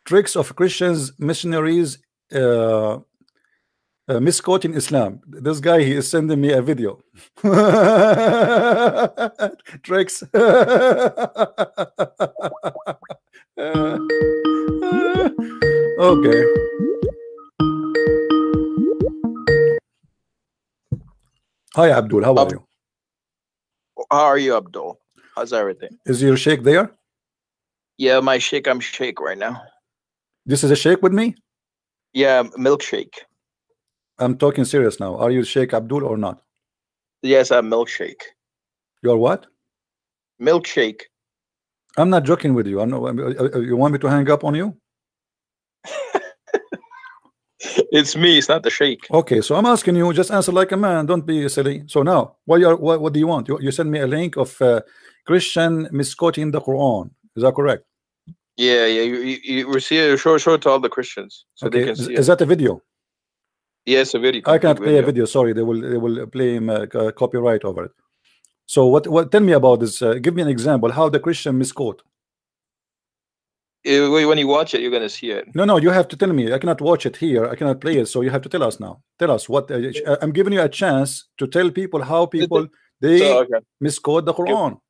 tricks of Christians missionaries misquoting Islam. This guy, he is sending me a video. Tricks. Okay. Hi Abdul, how are you? How are you, Abdul? How's everything? Is your Sheikh there? Yeah, my Sheikh, I'm Sheikh right now. This is a Sheikh with me? Yeah, milkshake. I'm talking serious now. Are you Sheikh Abdul or not? Yes, I'm milkshake. You're what? Milkshake. I'm not joking with you. I'm not, you want me to hang up on you? It's me, it's not the Sheikh. Okay, so I'm asking you, just answer like a man. Don't be silly. So now, what do you want? You send me a link of Christian misquoting the Quran. Is that correct? Yeah, you receive show it to all the Christians so okay. they can see is that a video? Yes, a video. I can't play a video. Sorry, they will play copyright over it. So what? Tell me about this. Give me an example how the Christian misquote. When you watch it, you're gonna see it. No, you have to tell me. I cannot watch it here. I cannot play it. So you have to tell us now. Tell us what. I'm giving you a chance to tell people how people they misquote the Quran.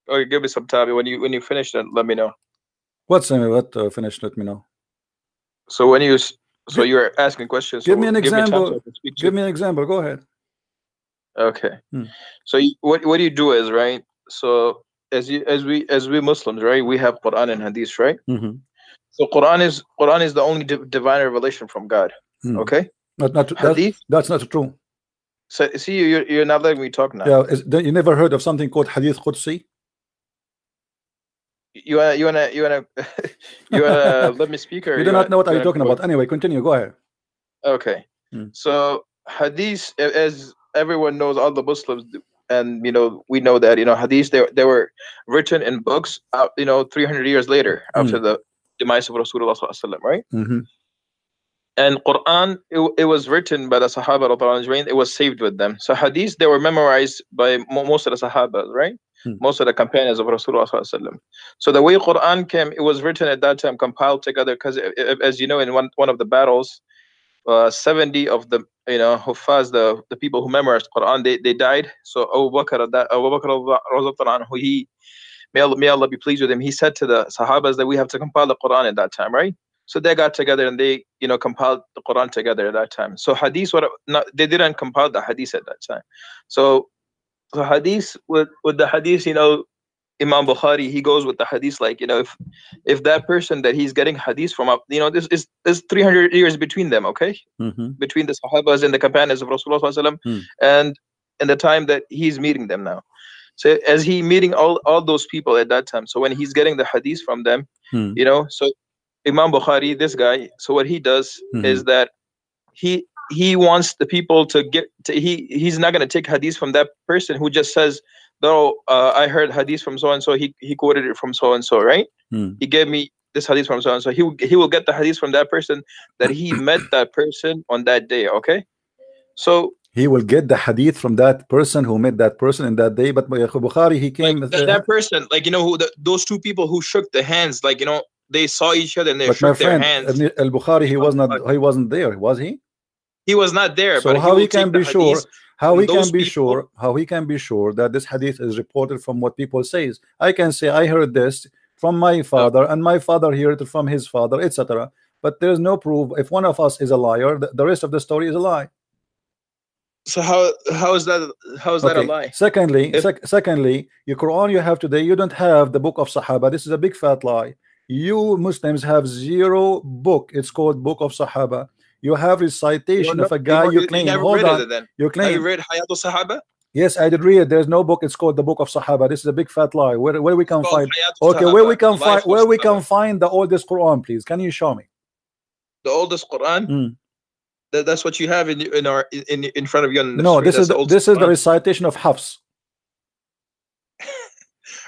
Okay, give me some time. When you finish it, let me know. What finish? Let me know. So you're asking questions. Give me an example. Give me an example. Go ahead. Okay. So what you do is, right? So as we Muslims, right? We have Quran and Hadith, right? So Quran is the only divine revelation from God. Okay. That's not true. So see, you're not letting me talk now. Yeah. You never heard of something called Hadith Qudsi? You wanna let me speak, or you do not know what I'm talking about. Anyway, continue. Go ahead. Okay. So Hadith, as everyone knows, all the Muslims, and we know that Hadith they were written in books 300 years later after the demise of Rasulullah sallallahu alaihi wasallam, right? And Quran, it was written by the Sahaba radhiyallahu anhum. It was saved with them. So Hadith, they were memorized by most of the Sahaba, right? Most of the companions of Rasulullah sallallahu alaihi wasallam. So the way Quran came, it was written at that time, compiled together, because as you know, in one of the battles, 70 of the Huffaz, the people who memorized Quran, they died. So Abu Bakr radhiyallahu anhu, may Allah be pleased with him, he said to the Sahabas that we have to compile the Quran at that time, right? So they got together and they compiled the Quran together at that time. So Hadith they didn't compile the Hadith at that time. So Hadith with the Hadith, Imam Bukhari, he goes with the Hadith like, if that person that he's getting Hadith from, there's 300 years between them, okay? Between the Sahabas and the companions of Rasulullah sallallahu alaihi wasallam, and in the time that he's meeting them now. So as he meeting all those people at that time, so when he's getting the Hadith from them, so Imam Bukhari, this guy, so what he does is that he wants the people to he's not going to take Hadith from that person who just says, no, I heard Hadith from so and so, he quoted it from so and so, right? He gave me this Hadith from so and so. He will get the Hadith from that person that he met that person on that day, okay? So he will get the Hadith from that person who met that person in that day. But Bukhari, he came like that person, like those two people who shook the hands, like they saw each other and they shook their hands. Al-Bukhari, he wasn't there, was he? He was not there. So but how he can be sure? How he can be sure? How he can be people sure that this Hadith is reported from what people says? I can say I heard this from my father, and my father heard it from his father, etc. But there's no proof. If one of us is a liar, the rest of the story is a lie. So how is that a lie? Secondly, your Quran you have today, you don't have the book of Sahaba. This is a big fat lie. You Muslims have zero book. It's called Book of Sahaba. You have recitation of a guy you claim. Hold on. You claim. Have you read Hayat al-Sahaba? Yes, I did read it. There's no book. It's called the Book of Sahaba. This is a big fat lie. Where we can find? Okay, where we can find the oldest Quran, please? Can you show me the oldest Quran? That's what you have in front of you. No, this is the recitation of Hafs.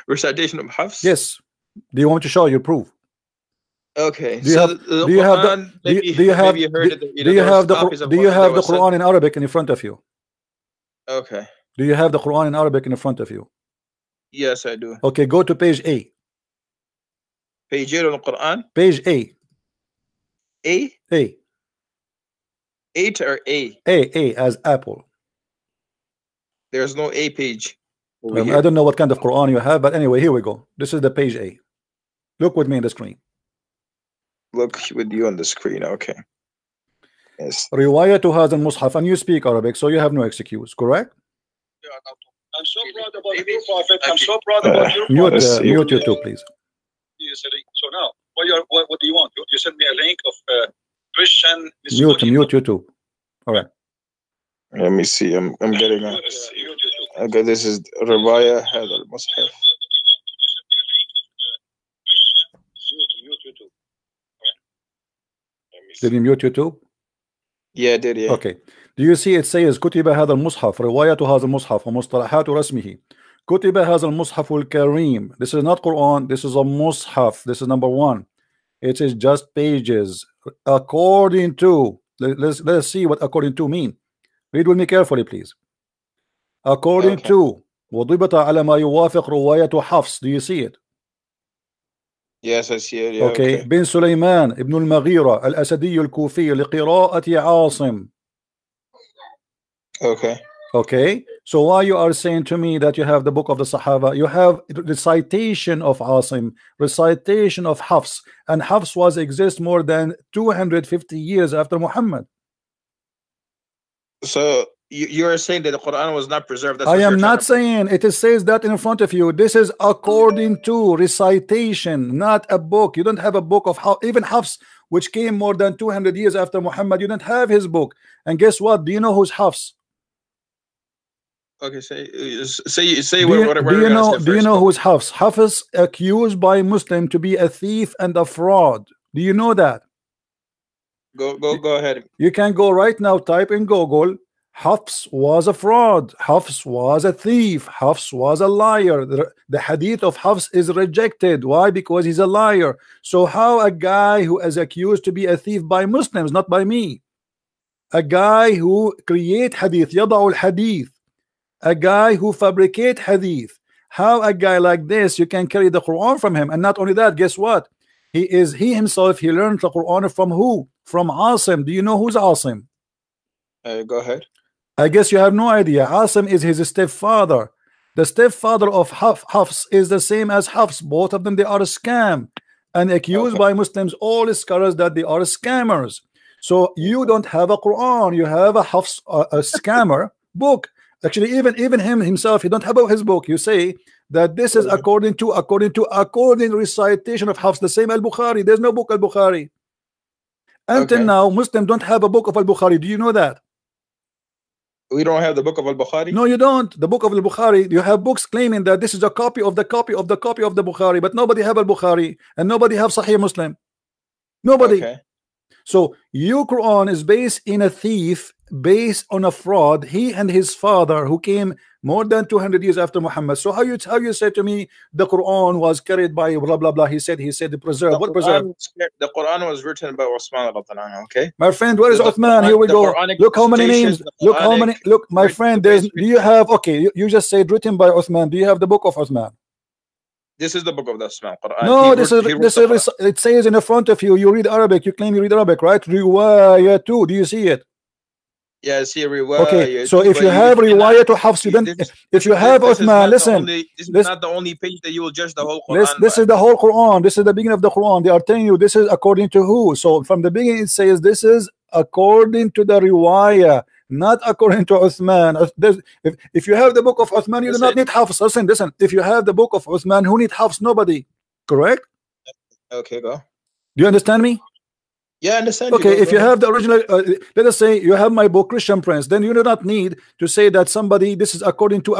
Recitation of Hafs. Yes. Do you want me to show you proof? Okay. Do you have the Quran in Arabic in front of you? Okay. Do you have the Quran in Arabic in front of you? Yes, I do. Okay, go to page A. Page A on the Quran? Page A. A? A. 8 or A? A as apple. There's no A page over I here. don't know what kind of Quran you have, but anyway, here we go. This is the page A. Look with me in the screen. Look with you on the screen. Okay. Yes. رواية هذا المصحف, and you speak Arabic, so you have no excuse, correct? I'm so proud about you, Prophet. I'm so proud about you. Mute YouTube, please. So now, what do you want? You sent me a link of Christian. Mute YouTube. All right. Let me see. I'm getting a. Okay, this is Riwaya هذا المصحف. Did you mute YouTube? Yeah, I did. Yeah. Okay. Do you see it says كتب هذا المصحف رواية هذا المصحف ومصطلحات رسمه كتب هذا المصحف الكريم. This is not Quran. This is a mushaf. This is number one. It is just pages according to. Let's see what according to mean. Read with me carefully, please. According to وضبط على ما يوافق رواية حفص. Do you see it? Yes, I see it. Yeah, okay. بن سليمان ابن المغيرة الأسدي الكوفي لقراءة عاصم. Okay. So why you are saying to me that you have the book of the Sahaba? You have recitation of Asim, recitation of Hafs, and Hafs was exist more than 250 years after Muhammad. So you are saying that the Quran was not preserved? That's I am not saying it. It says that in front of you. This is according to recitation, not a book. You don't have a book of even Hafs, which came more than 200 years after Muhammad. You don't have his book. And guess what? Do you know who's Hafs? Okay, say what do you know who's Hafs? Hafs accused by Muslim to be a thief and a fraud. Do you know that? Go ahead. You can go right now, type in Google. Hafs was a fraud. Hafs was a thief. Hafs was a liar. The hadith of Hafs is rejected. Why? Because he's a liar. So how a guy who is accused to be a thief by Muslims, not by me, a guy who create hadith, يضع الحديث, a guy who fabricate hadith, how a guy like this you can carry the Quran from him? And not only that, guess what? He himself, he learned the Quran from who? From Asim. Do you know who's Asim? Go ahead. I guess you have no idea. Asim is his stepfather. The stepfather of Hafs is the same as Hafs. Both of them, they are a scam and accused by Muslims, all scholars, that they are scammers. So you don't have a Quran, you have a Hafs, a scammer book. Actually, even himself, he don't have his book. You say that this is according recitation of Hafs, the same Al-Bukhari. There's no book Al-Bukhari. Until now, Muslims don't have a book of Al-Bukhari. Do you know that? We don't have the book of Al-Bukhari? No, you don't. The book of Al-Bukhari, you have books claiming that this is a copy of the copy of the copy of the Bukhari, but nobody have Al-Bukhari and nobody have Sahih Muslim. Nobody. So your Quran is based in a thief, based on a fraud. He and his father, who came more than 200 years after Muhammad. So how you say to me the Quran was carried by blah blah blah? He said the preserved. What preserved? The Quran was written by Uthman. Okay. My friend, where is Uthman? Here we go. Look how many names. Look how many. Look, my friend. Do you have? Okay, you just said written by Uthman. Do you have the book of Uthman? This is the book of the Uthman Quran. No, it says in the front of you. You read Arabic. You claim you read Arabic, right? Riwayah too. Do you see it? Yeah, I see Riwayah. Okay, so if you have Riwayah to Hafs, you don't. If you have Uthman, listen. This is not the only page that you will judge the whole Quran. This is the whole Quran. This is the beginning of the Quran. They are telling you this is according to who. So from the beginning it says this is according to the Riwayah, not according to Uthman. If you have the book of Uthman, you do not need Hafs. Listen. If you have the book of Uthman, who need Hafs? Nobody. Correct? Okay, go. Do you understand me? Yeah, I understand. Okay, if you have the original, let us say you have my book Christian Prince, then you do not need to say that somebody this is according to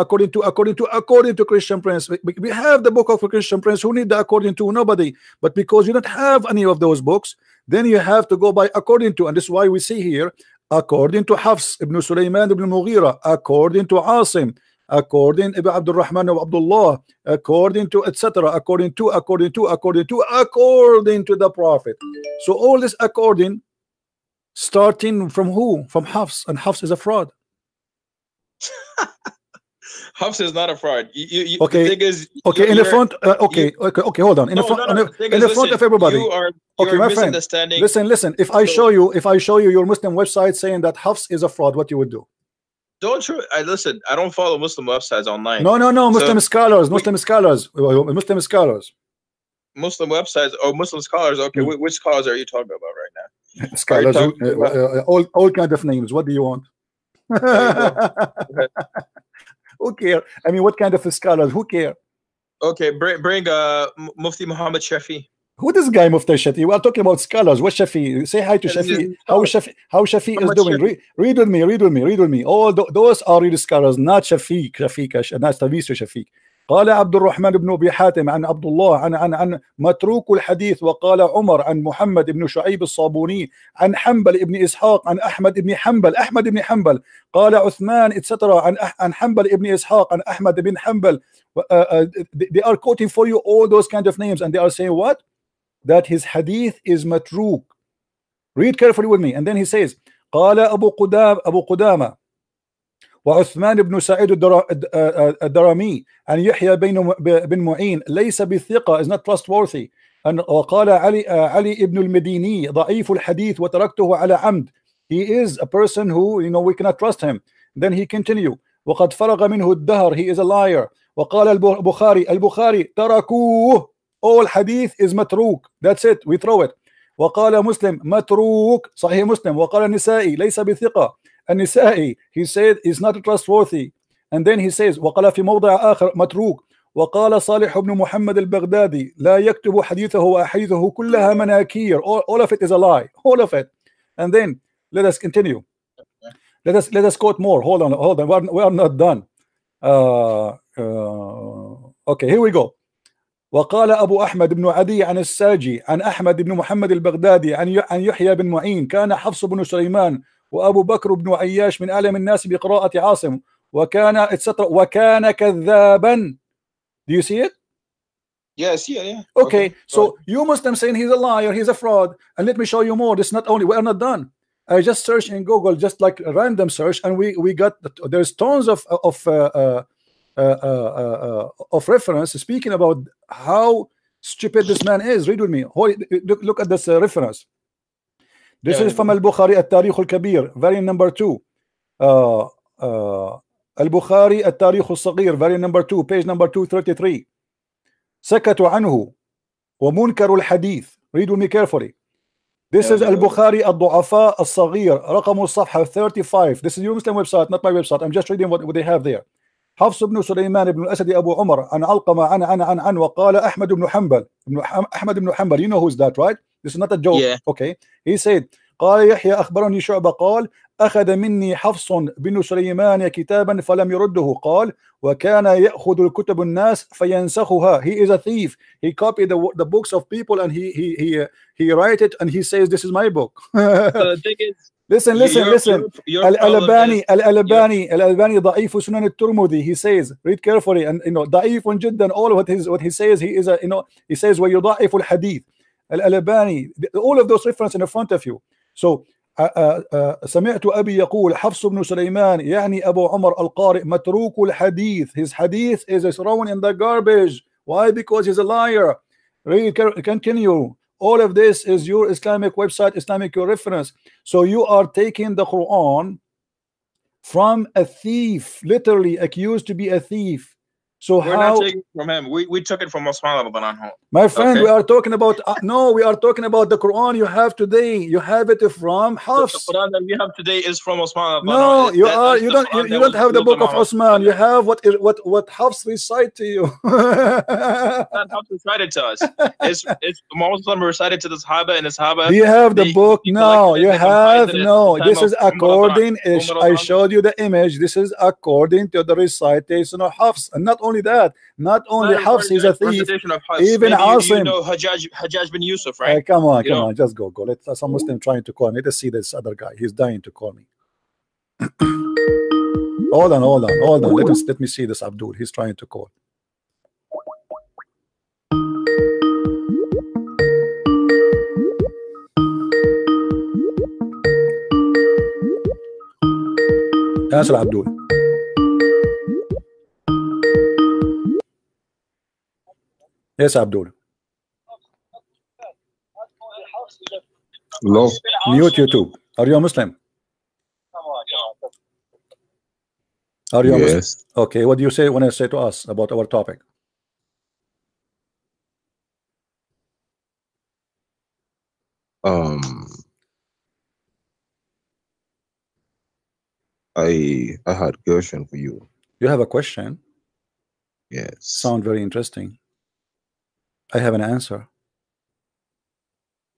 Christian Prince. We have the book of Christian Prince. Who need the according to? Nobody. But because you don't have any of those books, then you have to go by according to, and this is why we see here according to Hafs ibn Sulaiman ibn Mughira, according to Asim, according to Abdul Rahman of Abdullah, according to etc., according to the Prophet. So all this according starting from who? From Hafs, and Hafs is a fraud. Hafs is not a fraud. Okay. The thing is, okay. In the front. Okay. Hold on. In the front. In the front of everybody. Okay, my friend. Listen. If I show you your Muslim website saying that Hafs is a fraud, what you would do? Don't you? Listen. I don't follow Muslim websites online. No. Muslim scholars. Muslim scholars. Muslim websites or Muslim scholars. Okay, which scholars are you talking about right now? Scholars. All kind of names. What do you want? Who care? I mean, what kind of scholars? Who care? Okay, bring Mufti Muhammad Shafi. Who this guy Mufti Shafi? We are talking about scholars. What Shafi? Say hi to Shafi. How Shafi is doing? Read with me. All those are real scholars, not Shafiq, not Shafiq. قال عبد الرحمن بن أبي حاتم عن عبد الله عن متروك الحديث، وقال عمر عن محمد بن شعيب الصابوني عن حنبل بن إسحاق عن أحمد بن حنبل قال عثمان etc. عن حنبل بن إسحاق عن أحمد بن حنبل. They are quoting for you all those kind of names, and they are saying what? That his hadith is matruk. Read carefully with me, and then he says قال أبو قدامة وعثمان بن سعيد الدرمي عن يحيى بن معين ليس بالثقة, is not trustworthy. وقال علي ابن المديني ضعيف الحديث وتركته على عمد. He is a person who, we cannot trust him. Then he continue وقد فرغ منه الدهر, he is a liar. وقال البخاري تركوه, all hadith is matruk, that's it, we throw it. وقال مسلم متروك صحيح مسلم. وقال النسائي ليس بثقة, النسائي he said is not trustworthy. And then he says وقال في موضع آخر متروك. وقال صالح بن محمد البغدادي لا يكتب حديثه وأحاديثه كلها مناكير, all of it is a lie, all of it. And then let us continue. Let us quote more. Hold on, we are not done. Okay, here we go. وقال أبو أحمد بن عدي عن الساجي عن أحمد بن محمد البغدادي عن يحيى بن معين كان حفص بن سليمان وأبو بكر بن عياش من أعلم الناس بقراءة عاصم وكان etc. وكان كذابا. Do you see it? Yeah, I see it, yeah. Okay, so you Muslims saying he's a liar, he's a fraud, and let me show you more. This is not only, we are not done. I just searched in Google, just like a random search, and we got, there's tons of reference speaking about how stupid this man is. Read with me. Look at this reference. This is from Al-Bukhari التاريخ الكبير, variant number 2. Al-Bukhari التاريخ الصغير, variant number 2, page number 233. سكتوا عنه ومنكر الحديث. Read with me carefully. This is Al-Bukhari الضعفاء الصغير, رقم الصفحة 35. This is your Muslim website, not my website. I'm just reading what they have there. حفص بن سليمان بن الأسد أبو عمر عن علقمة عن وقال أحمد بن حنبل. You know who's that, right? This is not a joke. Yeah. Okay. He said قال يحيى أخبرني شعبة قال أخذ مني حفص بن سليمان كتابا فلم يرده. قال وكان يأخذ الكتب الناس فينسخها. He is a thief. He copied the books of people and he write it and he says this is my book. The thing is, listen. Al-Albani ضعيف سنن الترمذي. He says, read carefully, and ضعيف جدا. All of what he says, he is a, he says ويضعف الحديث. Al-Albani, all of those references in front of you. So سمعت أبي يقول حفص بن سليمان يعني أبو عمر القارئ متروك الحديث. His hadith is thrown in the garbage. Why? Because he's a liar. Read, continue. All of this is your Islamic website, Islamic reference. So you are taking the Quran from a thief, literally accused to be a thief. So we're not taking it from him. We took it from Osman. My friend, okay. We are talking about no, we are talking about the Quran you have today. You have it from Hafs. The Quran that we have today is from Osman. No, you don't have the book of Osman. You have what Hafs recite to you. Not Hafs recited to us. It's Muslim recited to the Sahaba and the Sahaba. You have the book now. You have no. This is according. I showed you the image. This is according to the recitation of Hafs, and not only that, not only Hafs is a thief, even Asim. You know Hajjaj bin Yusuf, right? Come on, just go. Let some Muslim trying to call me. Let's see this other guy. He's dying to call me. Hold on. Let me see this Abdul. He's trying to call. Answer Abdul. Yes, Abdul. No. Mute YouTube. Are you a Muslim? Are you a Muslim? Yes. Okay, what do you say when I say to us about our topic? I had a question for you. You have a question? Yes. Sound very interesting. I have an answer.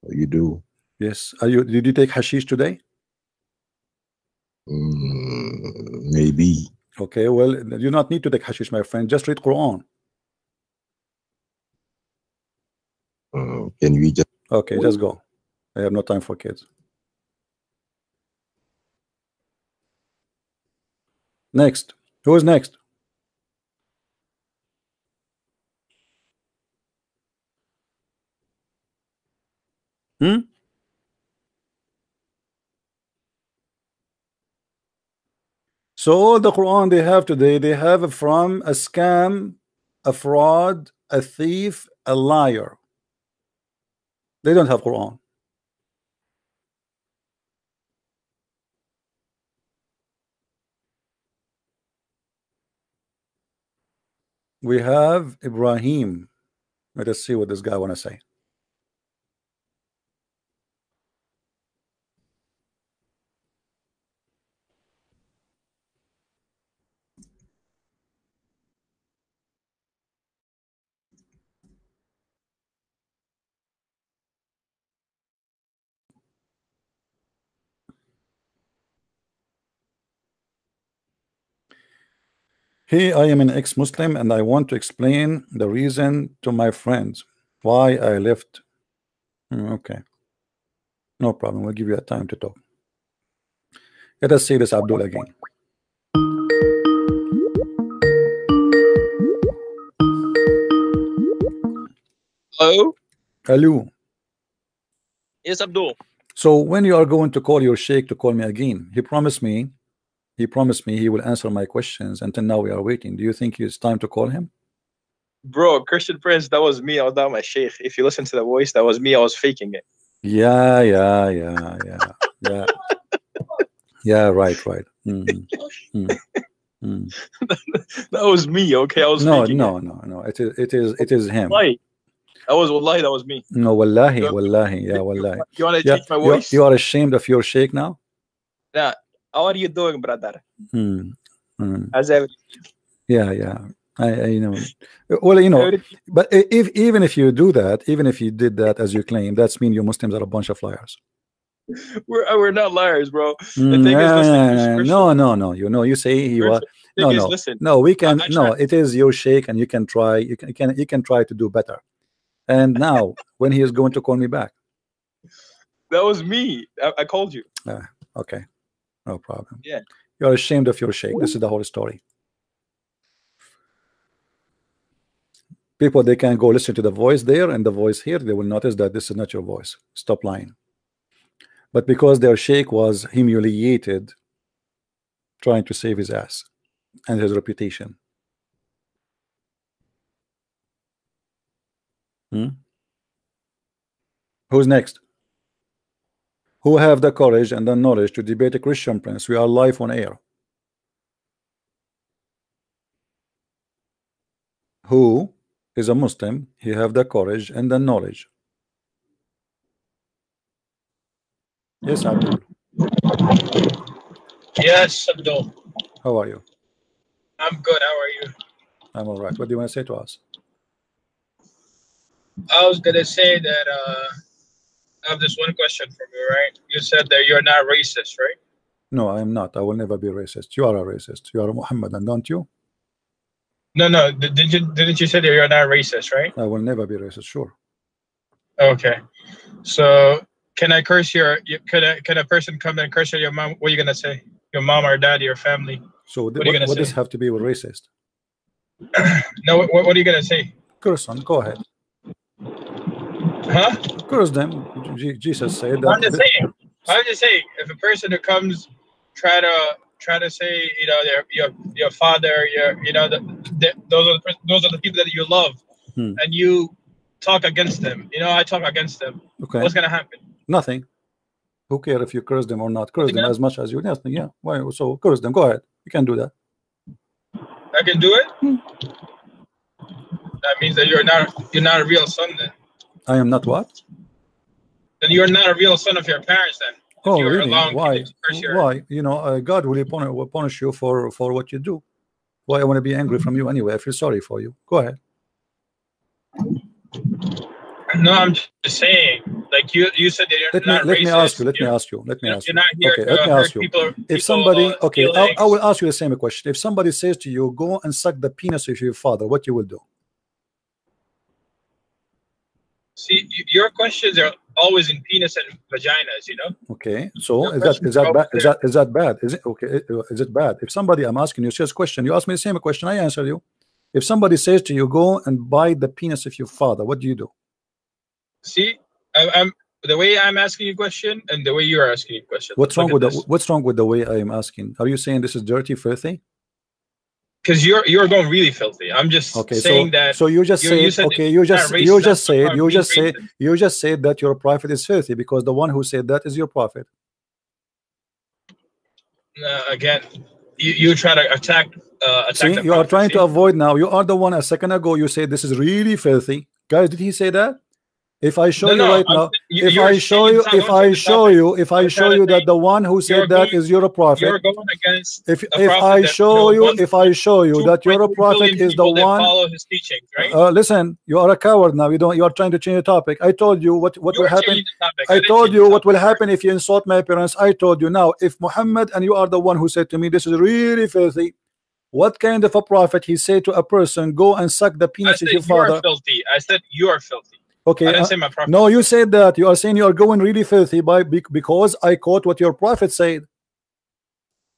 You do? Yes. Did you take hashish today? Maybe. Okay, well, you do not need to take hashish, my friend. Just read Quran. Can we just... Okay, just go. I have no time for kids. Next. Who is next? So all the Quran they have today, they have from a scam, a fraud, a thief, a liar. They don't have Quran. We have Ibrahim. Let us see what this guy want to say. Hey, I am an ex-Muslim and I want to explain the reason to my friends why I left. Okay, no problem. We'll give you a time to talk. Let us see this Abdul again. Hello? Hello. Yes, Abdul. So when you are going to call your Sheikh to call me again, he promised me he will answer my questions. Until now we are waiting. Do you think it's time to call him? Bro, Christian Prince, that was me. I was not my Sheikh. If you listen to the voice, that was me. I was faking it. Yeah. Yeah, right. That was me, okay? I was faking it. No. It is him. Wallahi. That was me. No, wallahi. Yeah, wallahi. You want to change my voice? You are ashamed of your Sheikh now? Nah. How are you doing, brother? How's everything? Yeah. I know. Well, you know, but even if you do that, even if you did that as you claim, that's mean you Muslims are a bunch of liars. We're not liars, bro. The thing is, listen, no. You know, you say you are. No. We can. No, it is your Sheikh, and you can try. You can try to do better. And now, when he is going to call me back? That was me. I called you. Okay, no problem. Yeah. You are ashamed of your Sheikh. This is the whole story. People, they can go listen to the voice there and the voice here. They will notice that this is not your voice. Stop lying. But because their Sheikh was humiliated trying to save his ass and his reputation. Who's next? Who have the courage and the knowledge to debate a Christian prince? We are live on air. Who is a Muslim? He have the courage and the knowledge. Yes, Abdul. Yes, Abdul. How are you? I'm good. How are you? I'm all right. What do you want to say to us? I was gonna say that I have this one question for you, right? You said that you're not racist, right? No, I am not. I will never be racist. You are a racist. You are a Muhammadan, don't you? No. Didn't you say that you're not racist, right? I will never be racist. Sure. Okay. So can I curse can a person come and curse your mom? What are you gonna say? Your mom or dad, your family? So what does this have to be with racist? No. What are you gonna say? Curse them. Go ahead. Huh? Curse them. Jesus said that. I'm just saying. If a person who comes try to say, you know, your father, those are the people that you love, and you talk against them, you know, I talk against them, okay, what's gonna happen? Nothing. Who cares if you curse them or not? Curse them as much as you want. Yeah. Why? So curse them. Go ahead. You can do that. I can do it. That means that you're not a real son then. I am not what? Then you're not a real son of your parents then. Oh, really? Why? Why? You know, God will punish you for what you do. Why I want to be angry from you anyway? I feel sorry for you. Go ahead. No, I'm just saying. Like you said that you're not let racist. me ask you. Let me ask you. You're not here okay, to let me ask you. People, if somebody, okay, I will ask you the same question. If somebody says to you, "Go and suck the penis of your father," what you will do? See, your questions are always in penis and vaginas, you know. Okay, so is that bad? Is that bad? Is it okay? Is it bad? If somebody, I'm asking you a serious question, you ask me the same question, I answer you. If somebody says to you, "Go and bite the penis of your father," what do you do? See, I'm the way I'm asking you a question and the way you're asking a question. What's wrong with the way I am asking? Are you saying this is dirty, filthy? Because you're going really filthy. I'm just saying that. So you just said okay. You just said that your prophet is filthy because the one who said that is your prophet. Again, you try to attack. See, you are trying to avoid now. You are the one a second ago. You said this is really filthy, guys. Did he say that? If I show you right now, if I show you that the one who said that is your prophet, you're going against. If I show you that your prophet is the one, follow his teachings, right? Listen, you are a coward now. You are trying to change the topic. I told you what will happen. I told you what will happen if you insult my parents. I told you now. If Muhammad, and you are the one who said to me, this is really filthy. What kind of a prophet he said to a person, "Go and suck the penis of your father"? You are filthy. I said you are filthy. Okay. I didn't say my prophet. No, you said that. You are saying you are going really filthy because I quote what your prophet said.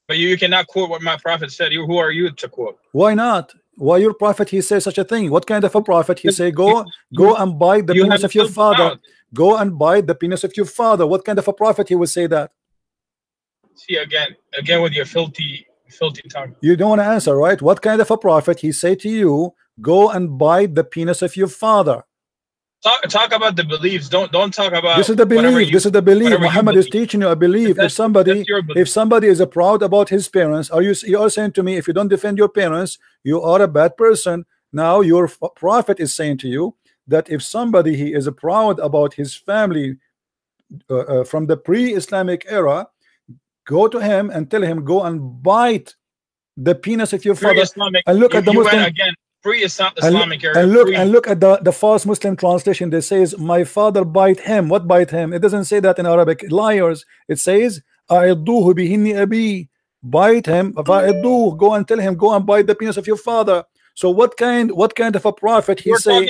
But you cannot quote what my prophet said. Who are you to quote? Why not? Why your prophet he says such a thing? What kind of a prophet he say? Go and bite the penis of your father. Go and bite the penis of your father. What kind of a prophet he would say that? See, again with your filthy tongue. You don't want to answer, right? What kind of a prophet he say to you? Go and bite the penis of your father. Talk about the beliefs. Don't talk about. This is the belief. This is the belief. Muhammad is teaching you a belief. If somebody is proud about his parents, you are saying to me, if you don't defend your parents, you are a bad person. Now your prophet is saying to you that if somebody he is proud about his family from the pre-Islamic era, go to him and tell him, go and bite the penis of your father. And look at the Muslim again. Pre-Islamic era. And look at the false Muslim translation. That says, "My father bite him." What bite him? It doesn't say that in Arabic. Liars. It says, "A'idduhu bihinni abi." Bite him. Fa'idduhu. Go and tell him, go and bite the penis of your father. So what kind of a prophet he say?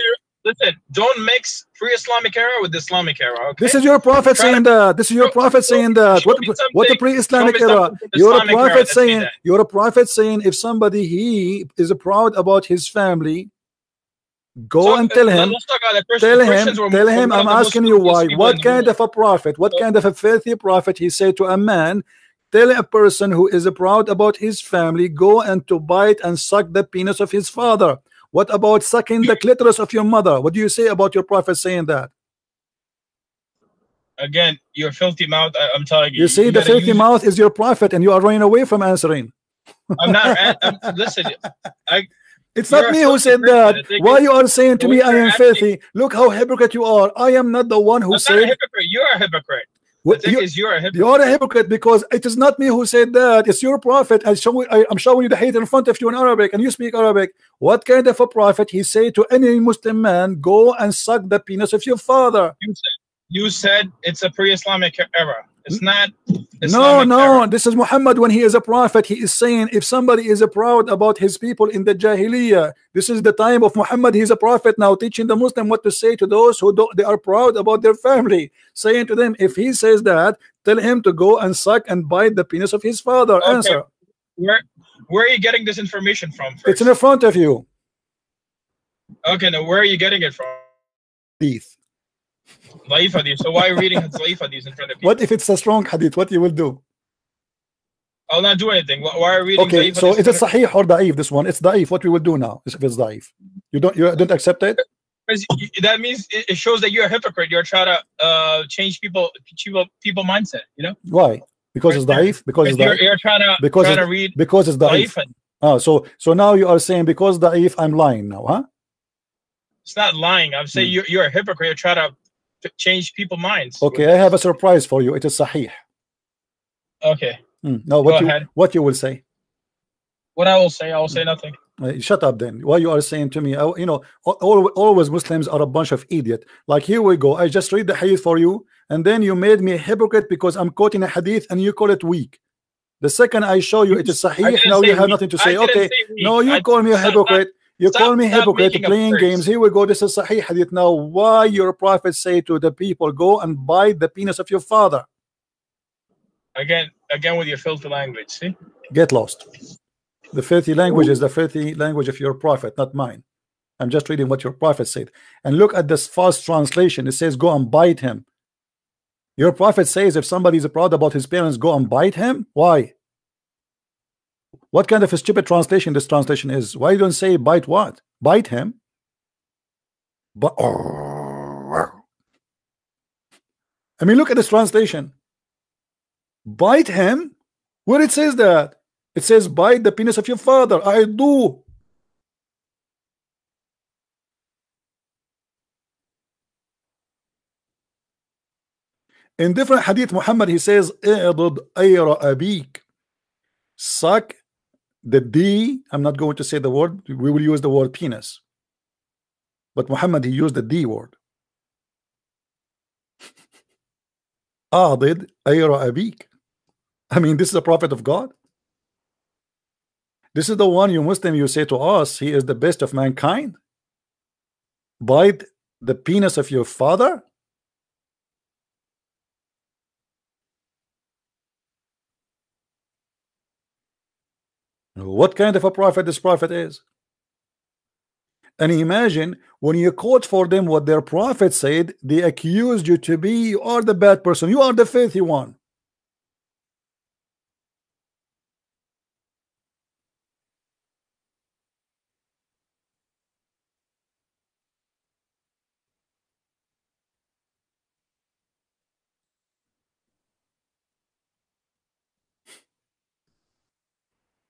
Listen, don't mix pre-Islamic era with the Islamic era. Okay? This is your prophet saying that. This is your prophet saying that. What the pre-Islamic era? You're a prophet saying. You're a prophet saying if somebody he is proud about his family, go and tell him. Tell him. I'm asking you why. What kind of a prophet? What kind of a filthy prophet he said to a man? Tell a person who is proud about his family, go and to bite and suck the penis of his father. What about sucking the clitoris of your mother? What do you say about your prophet saying that? Again, your filthy mouth, I'm telling you. You see, the filthy mouth is your prophet, and you are running away from answering. I'm not. Listen, it's not me who said that. Why you are saying to me I am filthy? Look how hypocrite you are. I am not the one who said. I'm not a hypocrite. You're a hypocrite. You're a hypocrite. You're a hypocrite because it is not me who said that. It's your prophet. I'm showing you the hate in front of you in Arabic, and you speak Arabic. What kind of a prophet he say to any Muslim man, go and suck the penis of your father? You said it's a pre-Islamic era. It's not. No. This is Muhammad when he is a prophet. He is saying if somebody is proud about his people in the Jahiliyyah, this is the time of Muhammad. He is a prophet now, teaching the Muslim what to say to those who they are proud about their family, saying to them, if he says that, tell him to go and suck and bite the penis of his father. Okay. Answer. Where are you getting this information from? First? It's in front of you. Okay, now where are you getting it from? Hadith. Da'if hadith. So why are you reading Da'if hadith in front of you? What if it's a strong hadith? What you will do? I'll not do anything. Why are you reading? Okay, so is it sahih or da'if? This one, it's da'if. What we will do now if it's da'if? You don't accept it? That means it shows that you're a hypocrite. You're trying to change people mindset. You know why? Because it's da'if. Because it's da'if. You're trying to read. Because it's da'if. So now you are saying because da'if, I'm lying now, huh? It's not lying. I'm saying you're a hypocrite. You're trying to change people's minds. Okay, I have a surprise for you. It is sahih. Okay. Now what you will say? What I will say nothing. Shut up then. Why you are saying to me, you know, always Muslims are a bunch of idiot. Like here we go, I just read the hadith for you, and then you made me a hypocrite because I'm quoting a hadith and you call it weak. The second I show you it is sahih, now you have nothing to say. Okay, no, you call me a hypocrite. You call me hypocrite playing games. Here we go, this is sahih hadith. Now why your prophet say to the people, go and bite the penis of your father? Again with your filthy language. See, get lost. The filthy language is the filthy language of your prophet, not mine. I'm just reading what your prophet said. And look at this false translation. It says go and bite him. Your prophet says if somebody is proud about his parents, go and bite him. Why? What kind of a stupid translation this translation is? Why you don't say bite what? Bite him. But I mean, look at this translation. Bite him. Where it says that? It says bite the penis of your father. I do. In different hadith, Muhammad, he says اعضد أير أبيك. Suck the D. I'm not going to say the word. We will use the word penis. But Muhammad, he used the D word. أعضد أير أبيك. I mean, this is a prophet of God. This is the one you Muslim, you say to us, he is the best of mankind. Bite the penis of your father. What kind of a prophet this prophet is? And imagine when you quote for them what their prophet said, they accused you to be, you are the bad person, you are the filthy one.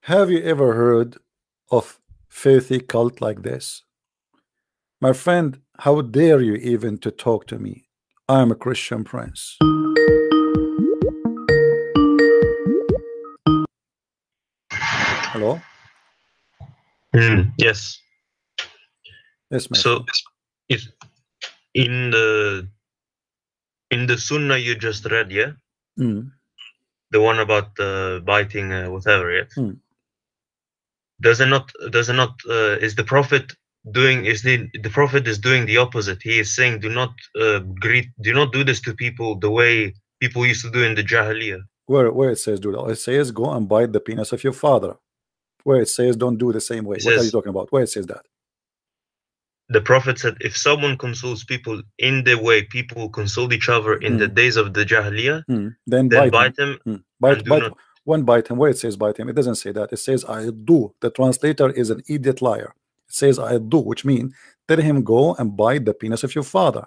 Have you ever heard of filthy cult like this? My friend, how dare you even to talk to me? I am a Christian prince. Hello? Yes. Yes, my so if in the Sunnah you just read, yeah? The one about biting whatever, yeah? Does it not is the prophet doing the prophet is doing the opposite. He is saying do not do this to people the way people used to do in the Jahiliyyah. Where it says do that? It says go and bite the penis of your father. Where it says don't do the same way. What are you talking about? Where it says that? The prophet said if someone consoles people in the way people consoled each other in the days of the Jahiliyyah, then bite him. Bite him. Where it says bite him, it doesn't say that. It says I do. The translator is an idiot liar. It says I do, which means tell him go and bite the penis of your father.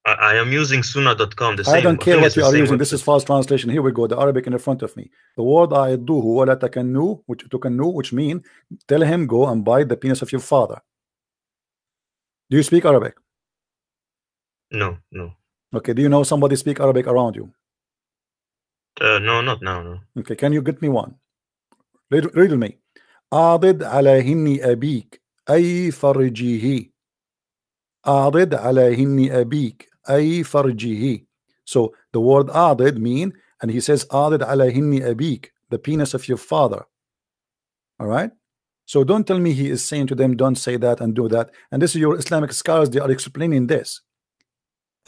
I am using sunnah.com. I don't care what you are using. This is false translation. Here we go. The Arabic in front of me. The word I do, which means tell him go and bite the penis of your father. Do you speak Arabic? No. Okay. Do you know somebody speak Arabic around you? No, not now. No. Okay. Can you get me one? Read me. أعضد على هن أبيك أي فرجه. أعضد على هن أبيك أي فرجه. So the word أعضد mean, and he says أعضد على هن أبيك, the penis of your father. All right. So don't tell me he is saying to them don't say that and do that. And this is your Islamic scholars, they are explaining this.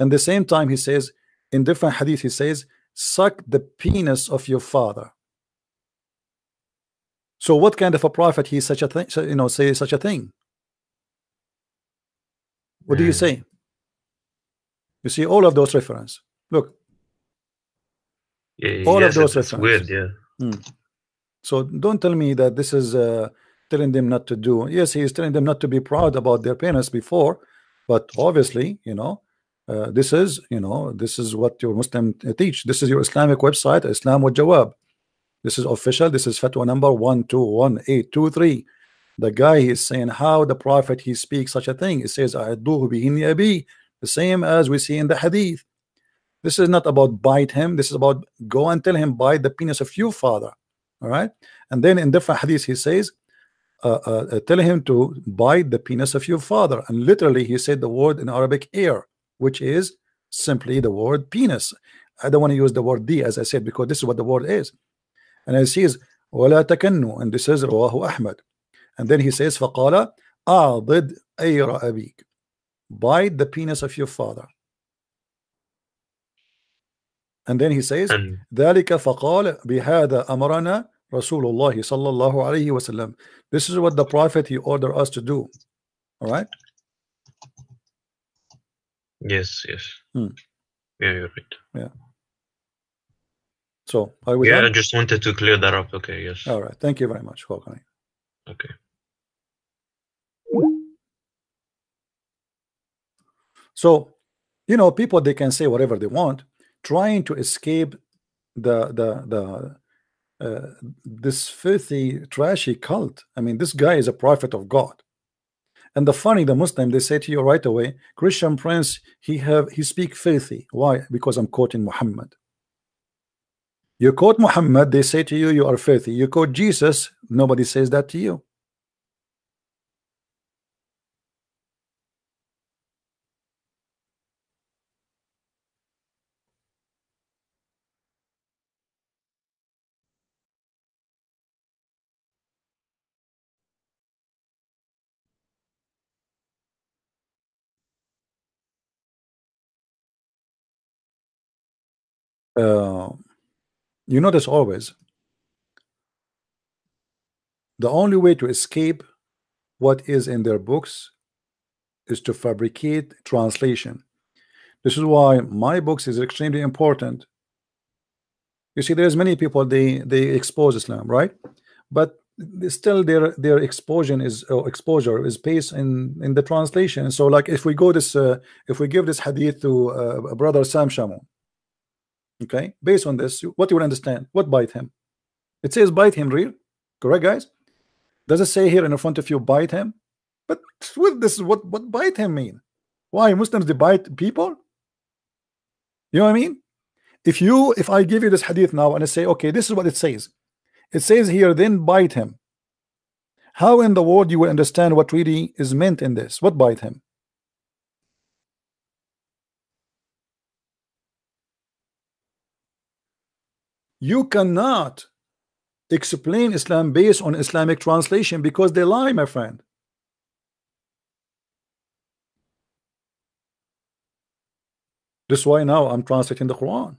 And the same time he says in different hadith, he says suck the penis of your father. So what kind of a prophet he such a thing, you know, say such a thing? What do you say? You see all of those references. Look, all of those references. Weird, yeah. So don't tell me that this is telling them not to do. Yes, he is telling them not to be proud about their parents before, but obviously, you know, this is, you know, this is what your Muslim teach. This is your Islamic website, Islam wa Jawab. This is official. This is fatwa number 121823. The guy is saying how the prophet he speaks such a thing. It says "A'idduhu bihinni abi," the same as we see in the hadith. This is not about bite him. This is about go and tell him bite the penis of your father. All right. And then in different hadiths he says tell him to bite the penis of your father. And literally he said the word in Arabic ear, which is simply the word penis. I don't want to use the word D, as I said, because this is what the word is. And he says ولا تكنوا, and this is رواه أحمد. And then he says فقال أعضد أير أبيك, bite the penis of your father. And then he says ذلك فقال بهذا أمرنا رسول الله صلى الله عليه وسلم. This is what the prophet he ordered us to do. All right. Yes. Yeah, you're right. Yeah. So are we done? done? I just wanted to clear that up. Okay. Yes. All right. Thank you very much. Welcome. Okay. So, you know, people, they can say whatever they want, trying to escape this filthy, trashy cult. I mean, this guy is a prophet of God. And the funny, the Muslim, they say to you right away, Christian Prince, he speak filthy. Why? Because I'm quoting Muhammad. You quote Muhammad, they say to you, you are filthy. You quote Jesus, nobody says that to you. You notice always the only way to escape what is in their books is to fabricate translation. This is why my books is extremely important. You see, there's many people they expose Islam, right? But still their exposure is based in the translation. So like if we go this if we give this hadith to brother Sam Shamoun, okay, based on this, what you will understand? What bite him? It says bite him, real, correct, guys? Does it say here in front of you bite him? But this is what bite him mean? Why Muslims they bite people? You know what I mean? If I give you this hadith now and I say, okay, this is what it says. It says here, then bite him. How in the world you will understand what really is meant in this? What bite him? You cannot explain Islam based on Islamic translation because they lie, my friend. This is why now I'm translating the Quran.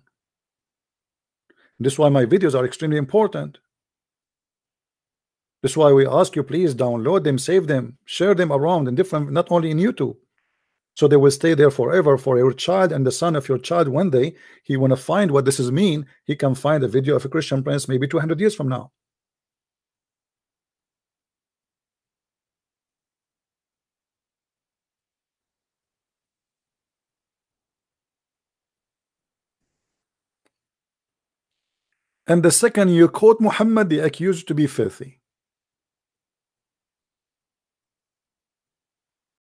This is why my videos are extremely important. This is why we ask you, please download them, save them, share them around in different, not only in YouTube, so they will stay there forever for your child and the son of your child. One day he want to find what this is mean, he can find a video of a Christian Prince maybe 200 years from now. And the second you quote Muhammad, they accuse you to be filthy.